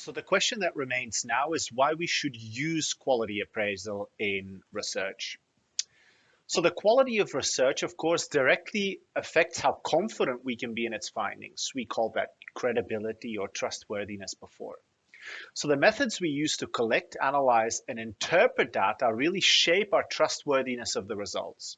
So the question that remains now is why we should use quality appraisal in research. So the quality of research, of course, directly affects how confident we can be in its findings. We call that credibility or trustworthiness before. So the methods we use to collect, analyze, and interpret data really shape our trustworthiness of the results.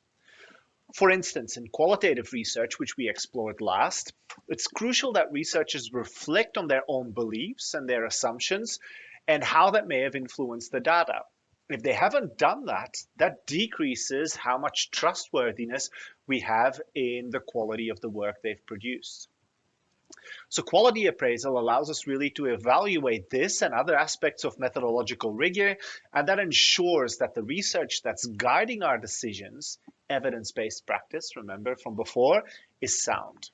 For instance, in qualitative research, which we explored last, it's crucial that researchers reflect on their own beliefs and their assumptions and how that may have influenced the data. If they haven't done that, that decreases how much trustworthiness we have in the quality of the work they've produced. So quality appraisal allows us really to evaluate this and other aspects of methodological rigor, and that ensures that the research that's guiding our decisions, evidence-based practice, remember from before, is sound.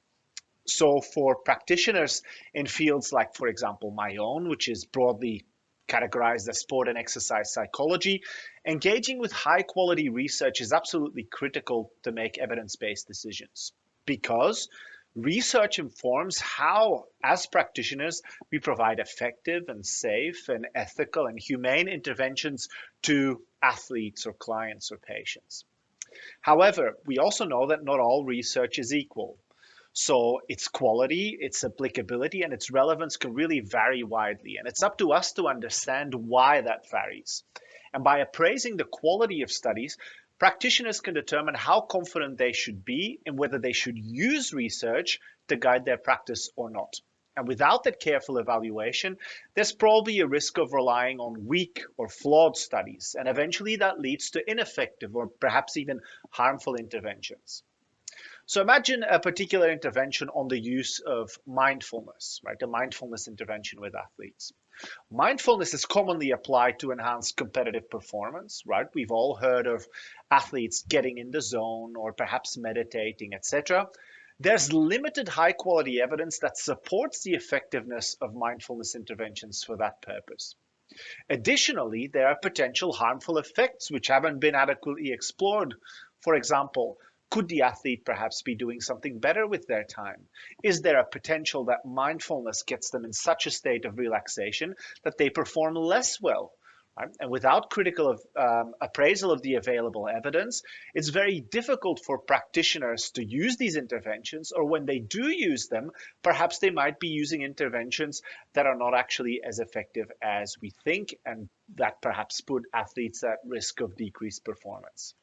So for practitioners in fields like, for example, my own, which is broadly categorized as sport and exercise psychology, engaging with high quality research is absolutely critical to make evidence-based decisions because research informs how, as practitioners, we provide effective and safe and ethical and humane interventions to athletes or clients or patients. However, we also know that not all research is equal. So its quality, its applicability, and its relevance can really vary widely. And it's up to us to understand why that varies. And by appraising the quality of studies, practitioners can determine how confident they should be and whether they should use research to guide their practice or not. And without that careful evaluation, there's probably a risk of relying on weak or flawed studies. And eventually that leads to ineffective or perhaps even harmful interventions. So imagine a particular intervention on the use of mindfulness, right? A mindfulness intervention with athletes. Mindfulness is commonly applied to enhance competitive performance, right? We've all heard of athletes getting in the zone or perhaps meditating, etc. There's limited high quality evidence that supports the effectiveness of mindfulness interventions for that purpose. Additionally, there are potential harmful effects which haven't been adequately explored. For example, could the athlete perhaps be doing something better with their time? Is there a potential that mindfulness gets them in such a state of relaxation that they perform less well? Right? And without critical appraisal of the available evidence, it's very difficult for practitioners to use these interventions, or when they do use them, perhaps they might be using interventions that are not actually as effective as we think, and that perhaps put athletes at risk of decreased performance.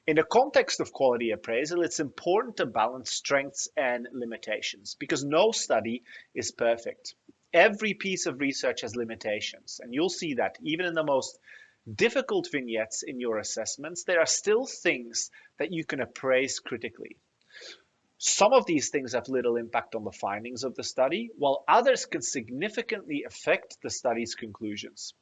In the context of quality appraisal, it's important to balance strengths and limitations because no study is perfect. Every piece of research has limitations, and you'll see that even in the most difficult vignettes in your assessments, there are still things that you can appraise critically. Some of these things have little impact on the findings of the study, while others can significantly affect the study's conclusions.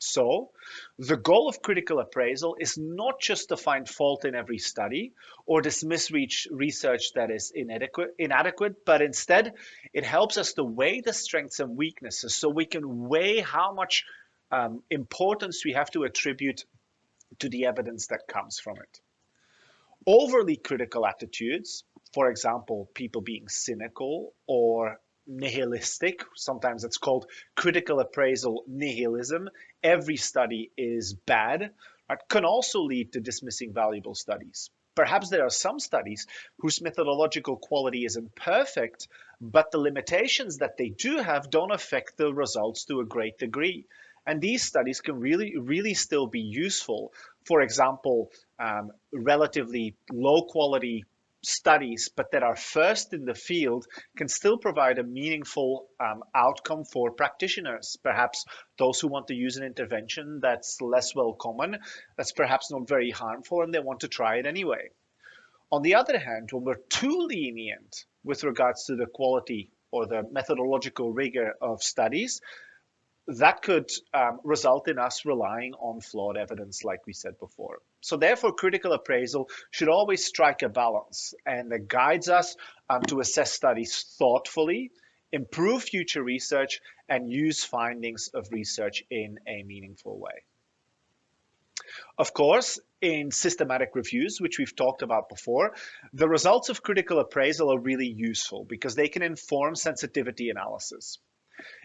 So, the goal of critical appraisal is not just to find fault in every study or dismiss research that is inadequate, but instead it helps us to weigh the strengths and weaknesses so we can weigh how much importance we have to attribute to the evidence that comes from it. Overly critical attitudes, for example, people being cynical or nihilistic, sometimes it's called critical appraisal nihilism, every study is bad, right, can also lead to dismissing valuable studies. Perhaps there are some studies whose methodological quality isn't perfect, but the limitations that they do have don't affect the results to a great degree. And these studies can really still be useful. For example, relatively low quality studies, but that are first in the field, can still provide a meaningful outcome for practitioners. Perhaps those who want to use an intervention that's less well common, that's perhaps not very harmful, and they want to try it anyway. On the other hand, when we're too lenient with regards to the quality or the methodological rigor of studies, that could result in us relying on flawed evidence, like we said before. So therefore, critical appraisal should always strike a balance and that guides us to assess studies thoughtfully, improve future research, and use findings of research in a meaningful way. Of course, in systematic reviews, which we've talked about before, the results of critical appraisal are really useful because they can inform sensitivity analysis.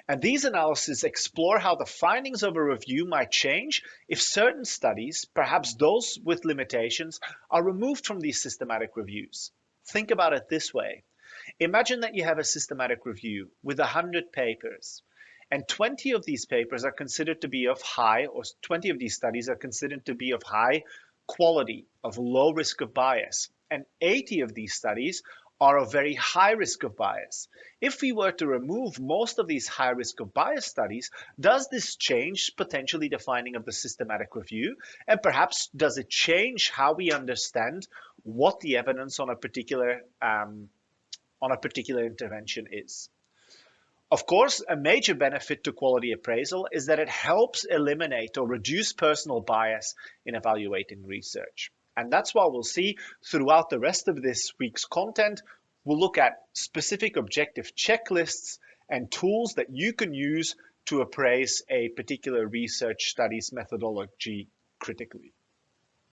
And these analyses explore how the findings of a review might change if certain studies, perhaps those with limitations, are removed from these systematic reviews. Think about it this way. Imagine that you have a systematic review with 100 papers, and 20 of these papers are considered to be of high, or 20 of these studies are considered to be of high quality, of low risk of bias, and 80 of these studies are of very high risk of bias. If we were to remove most of these high risk of bias studies, does this change potentially the finding of the systematic review? And perhaps does it change how we understand what the evidence on a particular intervention is? Of course, a major benefit to quality appraisal is that it helps eliminate or reduce personal bias in evaluating research. And that's why we'll see throughout the rest of this week's content, we'll look at specific objective checklists and tools that you can use to appraise a particular research study's methodology critically.